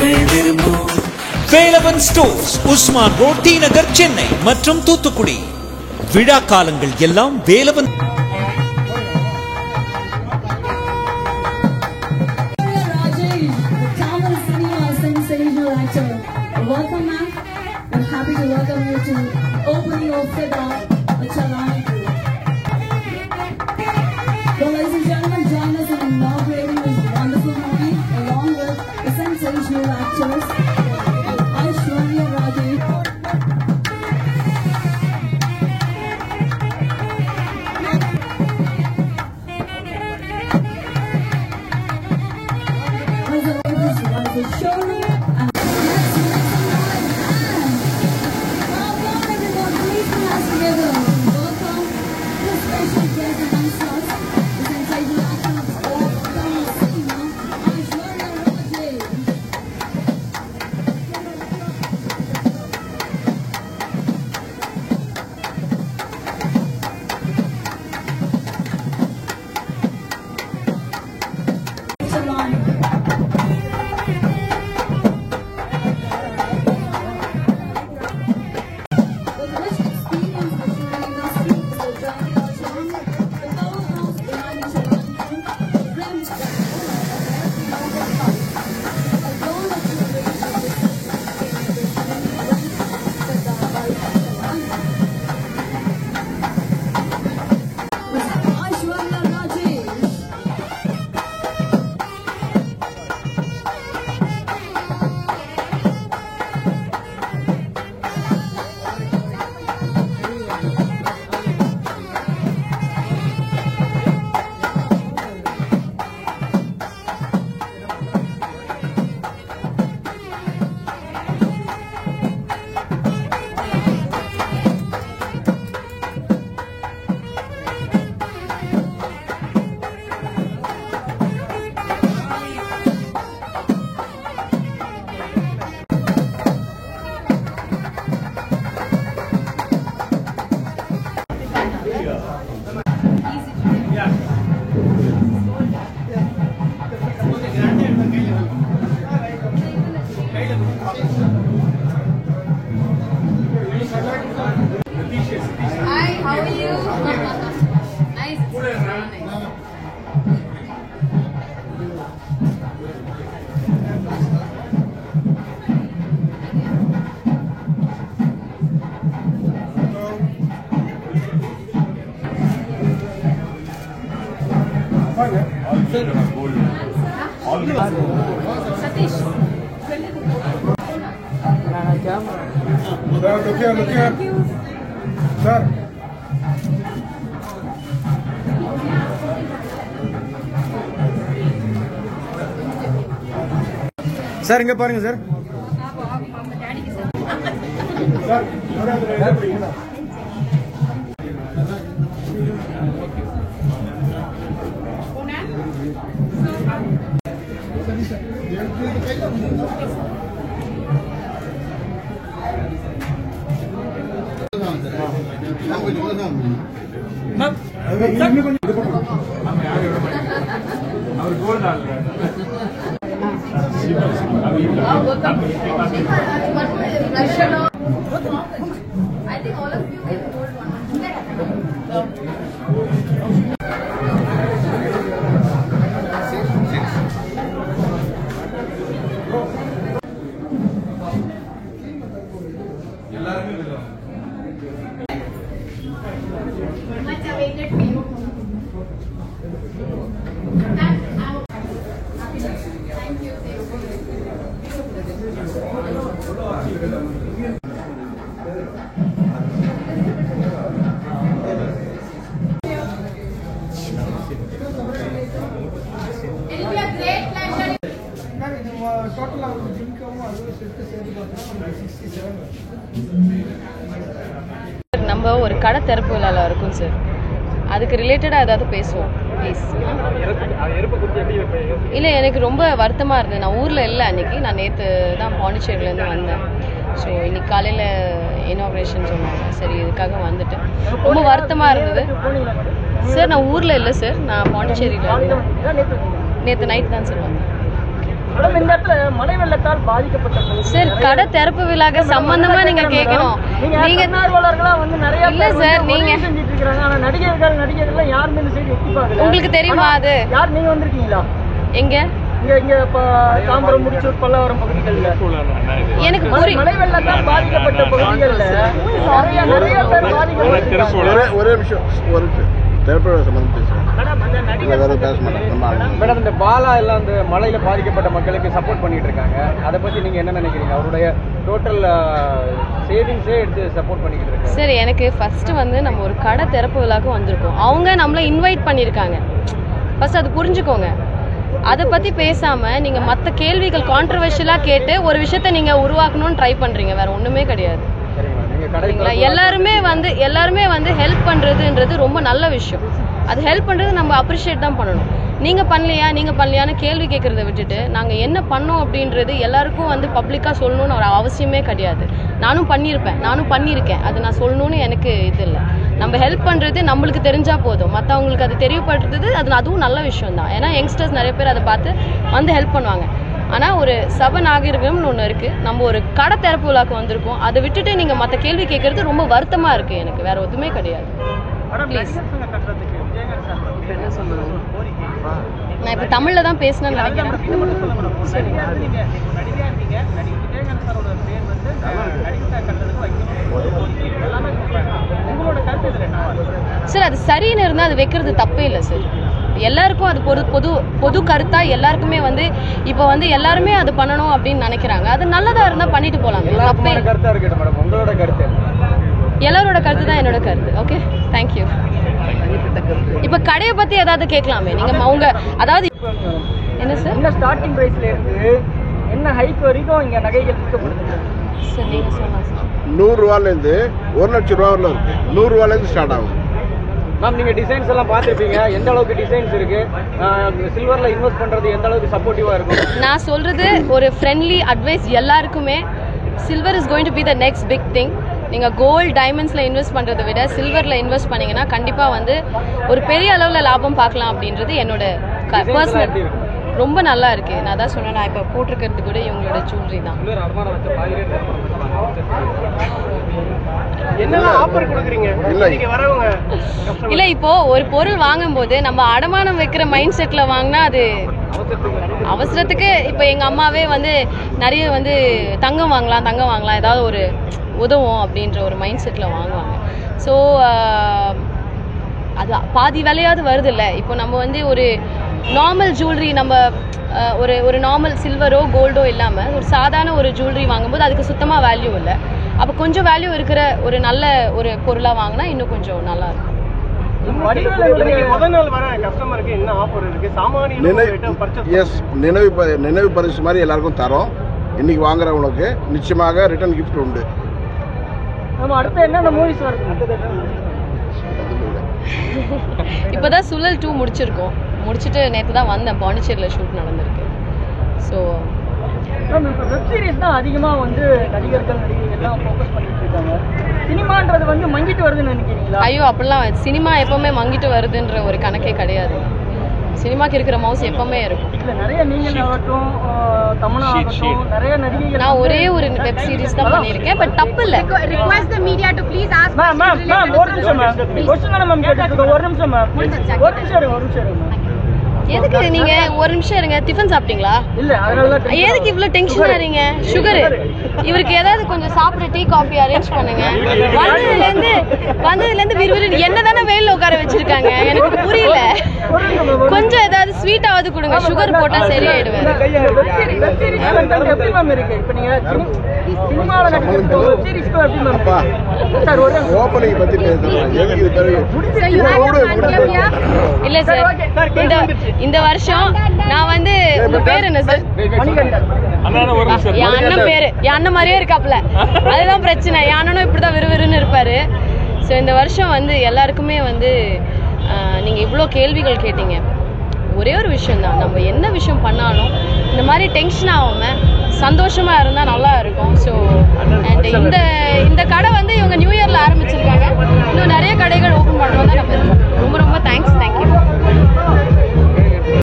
உங்கள் விரும்பும் Velavan Stores, Usman Road, T Nagar, Chennai மற்றும் தூத்துக்குடி. விழா காலங்கள் எல்லாம் Velavan. Welcome, ma'am. I'm happy to welcome you to opening of Fida Chalani. Well, ladies and gentlemen, join us in inaugurating this wonderful movie along with the sensational actors Aishwarya Rajesh. Hi, how are you? Nice. Satish. Look here. Sir. Sir இங்க பாருங்க sir. அவர் gold ஆல்ல I think all of you can hold one. Much awaited film. Thank you. It'll be a great pleasure. Total income நம்ம ஒரு கடை திறப்பு விழாவில் இருக்கும் சார், அதுக்கு ரிலேட்டடாக ஏதாவது பேசுவோம் ப்ளீஸ். இல்லை, எனக்கு ரொம்ப வருத்தமாக இருந்தது. நான் ஊரில் இல்லை அன்றைக்கி. நான் நேற்று தான் பாண்டிச்சேரியிலேருந்து வந்தேன். ஸோ இன்னைக்கு காலையில் இனாக்ரேஷன் சொன்னாங்க. சரி, இதுக்காக வந்துட்டேன். ரொம்ப வருத்தமாக இருந்தது சார். நான் ஊரில் இல்லை சார், நான் பாண்டிச்சேரியில் இருந்தேன். நேற்று நைட் தான் சார் வந்தேன். சார் இந்த இடத்துல மழை வெள்ளத்தால் பாதிக்கப்பட்ட சார் கடை திறப்பு விழாக்கு சம்பந்தமா நீங்க கேட்கணும். நீங்க தன்னார்வலர்களா வந்து நிறைய இல்ல சார் நீங்க செஞ்சுட்டு இருக்காங்க. ஆனா நடிகர்கள் யாருமே இந்த சைடு எட்டி பார்க்கல. உங்களுக்கு தெரியுமா அது? யார் நீங்க வந்திருக்கீங்களா? எங்க இங்க தாம்பரம் முடிச்சூர் பல்லாவரம் பகுதிகளில் எனக்கு மழை வெள்ளத்தால் பாதிக்கப்பட்ட பகுதிகளில் நிறைய பேர் பாதிக்கப்பட்டிருக்காங்க. ஒரே விஷயம் மேடம், இந்த பாலா எல்லாம் இந்த மழையில பாதிக்கப்பட்ட மக்களுக்கு சப்போர்ட் பண்ணிட்டு இருக்காங்க. அதை பத்தி நீங்க என்ன நினைக்கிறீங்க? அவருடைய டோட்டல் சேவிங்ஸே எடுத்து சப்போர்ட் பண்ணிட்டு இருக்காங்க. சரி, எனக்கு ஃபர்ஸ்ட் வந்து நம்ம ஒரு கடை திறப்பு விழாக்கு வந்திருக்கோம். அவங்க நம்மள இன்வைட் பண்ணியிருக்காங்க. ஃபர்ஸ்ட் அது புரிஞ்சுக்கோங்க. அதை பத்தி பேசாம நீங்க மற்ற கேள்விகள் கான்ட்ரவர்ஷியலா கேட்டு ஒரு விஷயத்த நீங்க உருவாக்கணும்னு ட்ரை பண்றீங்க. வேற ஒண்ணுமே கிடையாது. எல்லாருமே வந்து ஹெல்ப் பண்றதுன்றது ரொம்ப நல்ல விஷயம். அது ஹெல்ப் பண்றது நம்ம அப்ரிஷியேட் தான் பண்ணணும். நீங்க பண்ணலையான்னு கேள்வி கேட்கறத விட்டுட்டு நாங்க என்ன பண்ணோம் அப்படின்றது எல்லாருக்கும் வந்து பப்ளிக்கா சொல்லணும்னு ஒரு அவசியமே கிடையாது. நானும் பண்ணியிருக்கேன். அது நான் சொல்லணும்னு எனக்கு இது இல்லை. நம்ம ஹெல்ப் பண்றது நம்மளுக்கு தெரிஞ்சா போதும். மற்றவங்களுக்கு அது தெரியப்படுறது அதுவும் நல்ல விஷயம் தான். ஏன்னா யங்ஸ்டர்ஸ் நிறைய பேர் அதை பார்த்து வந்து ஹெல்ப் பண்ணுவாங்க. ஆனால் ஒரு சப நாகரிகம்னு ஒன்று இருக்குது. நம்ம ஒரு கடை திறப்பு விழாக்கு வந்திருக்கோம். அதை விட்டுட்டு நீங்கள் மற்ற கேள்வி கேட்கறது ரொம்ப வருத்தமாக இருக்குது. எனக்கு வேற எதுவுமே கிடையாது. ப்ளீஸ், நான் இப்போ தமிழில் தான் பேசினேன்னு நினைக்கிறேன். சார் அது சரின்னு இருந்தால் அது வைக்கிறது தப்பே இல்லை சார். எல்லாருக்கும் அது பொது கருத்தா எல்லாருக்குமே வந்து இப்போ வந்து எல்லாருமே அது பண்ணணும் அப்படின்னு நினைக்கிறாங்க. அது நல்லதா இருந்தா பண்ணிட்டு போலாங்க. தப்பே கருத்தா இருக்கட்டும் மேடம். உங்களோட கருத்து? எல்லாரோட கருத்து தான் என்னோட கருத்து. Okay, thank you. இப்ப கடையை பத்தி ஏதாவது கேட்கலாமே நீங்க. அவங்க அதாவது என்ன சார், என்ன ஸ்டார்டிங் பிரைஸ்ல இருந்து என்ன ஹைக் வரைக்கும் இங்க நகைகள் விற்கப்படுது சார்? நீங்க சொல்லலாம் சார். 100 ரூபாயிலேருந்து 1 லட்சம் ரூபா வரல இருக்கு. 100 ரூபாயிலேருந்து ஸ்டார்ட் ஆகும். மேம், நீங்க டிசைன்ஸ் எல்லாம் பார்த்துருப்பீங்க. எந்த அளவுக்கு டிசைன்ஸ் இருக்கு, சில்வர்ல இன்வெஸ்ட் பண்றது எந்த அளவுக்கு சப்போர்ட்டிவா இருக்கும்? நான் சொல்றது ஒரு ஃப்ரெண்ட்லி அட்வைஸ் எல்லாருக்குமே. Silver is going to be the next big thing. நீங்கள் கோல்டு டைமண்ட்ஸில் இன்வெஸ்ட் பண்ணுறதை விட சில்வரில் இன்வெஸ்ட் பண்ணிங்கன்னா கண்டிப்பாக வந்து ஒரு பெரிய அளவில் லாபம் பார்க்கலாம் அப்படின்றது என்னோட பர்சனல். ரொம்ப நல்லா இருக்குது. நான் தான் சொன்னேன், நான் இப்போ போட்டிருக்கிறது கூட இவங்களோட ஜுவல்லரி தான். இல்லை, இப்போ ஒரு பொருள் வாங்கும்போது நம்ம அடமானம் வைக்கிற மைண்ட் செட்டில் வாங்கினா அது அவசரத்துக்கு. இப்போ எங்கள் அம்மாவே வந்து நிறைய வந்து தங்கம் வாங்கலாம் ஏதாவது ஒரு உதவும் அப்படின்ற ஒரு மைண்ட் செட்டில் வாங்குவாங்க. ஸோ அது பாதி விலையாவது வருது இல்லை. இப்போ நம்ம வந்து ஒரு நார்மல் ஜுவல்லரி, நம்ம ஒரு நார்மல் சில்வரோ கோல்டோ இல்லாமல் ஒரு சாதாரண ஒரு ஜுவல்லரி வாங்கும்போது அதுக்கு சுத்தமாக வேல்யூ இல்லை. அப்போ கொஞ்சம் வேல்யூ இருக்கிற ஒரு நல்ல ஒரு பொருளாக வாங்கினா இன்னும் கொஞ்சம் நல்லா இருக்கும். நினைவு பரிசு மாதிரி எல்லாருக்கும் தரோம். இன்னைக்கு வாங்குறவங்களுக்கு நிச்சயமாக ரிட்டர்ன் கிஃப்ட் உண்டு. இப்போதான் சுழல் 2 முடிச்சிருக்கோம். முடிச்சுட்டு நேற்று தான் வந்தேன். பாண்டிச்சேரியில் ஷூட் நடந்திருக்கு. ஸோ வெப் சீரிஸ் தான் அதிகமாக வந்து நடிகர்கள்லாம் ஃபோக்கஸ் பண்ணிட்டு இருக்காங்க. சினிமான்றது வந்து மங்கிட்டு வருதுன்னு நினைக்கிறீங்களா? ஐயோ, அப்படிலாம் சினிமா எப்பவுமே மங்கிட்டு வருதுன்ற ஒரு கணக்கே கிடையாது. சினிமாக்கு இருக்கிற மவுஸ் எப்பவுமே இருக்கும். நிறைய நீங்கள் ஆகட்டும், தமிழா ஆகட்டும், நிறைய நடிகைகள். நான் ஒரே ஒரு வெப் சீரிஸ் தான் பண்ணியிருக்கேன். பட் தப்பு இல்லை. Request the media to please ask. Ma'am ஒரு நிமிஷம் மேம். क्वेश्चन தான மேம் கேட்டிருக்கோம். ஒரு நிமிஷம் மேம். ஒரு நிமிஷம் இருங்க. எதுக்கு நீங்க ஒரு நிமிஷம் இருங்க. டிஃபன் சாப்பிட்டீங்களா? இல்ல, அதனால எதுக்கு இவ்வளவு டென்ஷன் ஆறீங்க? சுகர் இவருக்கு ஏதாவது கொஞ்சம் சாப்பிட டீ காஃபி அரேஞ்ச் பண்ணுங்க. வந்ததுல இருந்து விறுவிறு என்ன தானே வெயில்ல உட்கார வச்சிருக்காங்க? எனக்கு புரியல. கொஞ்சம் ஏதாவது ஸ்வீட்டாவது கொடுங்க. சுகர் போட்டா சரியாயிடுவேன். எப்படி மேம் இருக்கு? இப்போ நீங்க சினிமால நடிக்கிறதுக்கு வெப் சீரிஸ்க்கு எப்படி மேம்? சார் ஒரு ஓபனிங் பத்தி பேசலாம். எதுக்கு இது பெரிய இல்ல சார், இந்த வருஷம் நான் வந்து உங்க பேர் என்ன சார்? என் அண்ணன் பேரு என் அண்ணன் மாதிரியே இருக்காப்ல. அதுதான் பிரச்சனை. என் அண்ணனும் இப்படிதான் விறுவிறுன்னு இருப்பாரு. ஸோ இந்த வருஷம் வந்து எல்லாருக்குமே வந்து நீங்க இவ்வளோ கேள்விகள் கேட்டீங்க. ஒரே ஒரு விஷயம் தான், நம்ம என்ன விஷயம் பண்ணாலும் இந்த மாதிரி டென்ஷன் ஆகாம சந்தோஷமா இருந்தா நல்லா இருக்கும். ஸோ அண்ட் இந்த கடை வந்து இவங்க நியூ இயர்ல ஆரம்பிச்சிருக்காங்க. இன்னும் நிறைய கடைகள் ஓப்பன் பண்ணுறோம் தான் நம்ம. ரொம்ப ரொம்ப தேங்க்ஸ். தேங்க்யூ.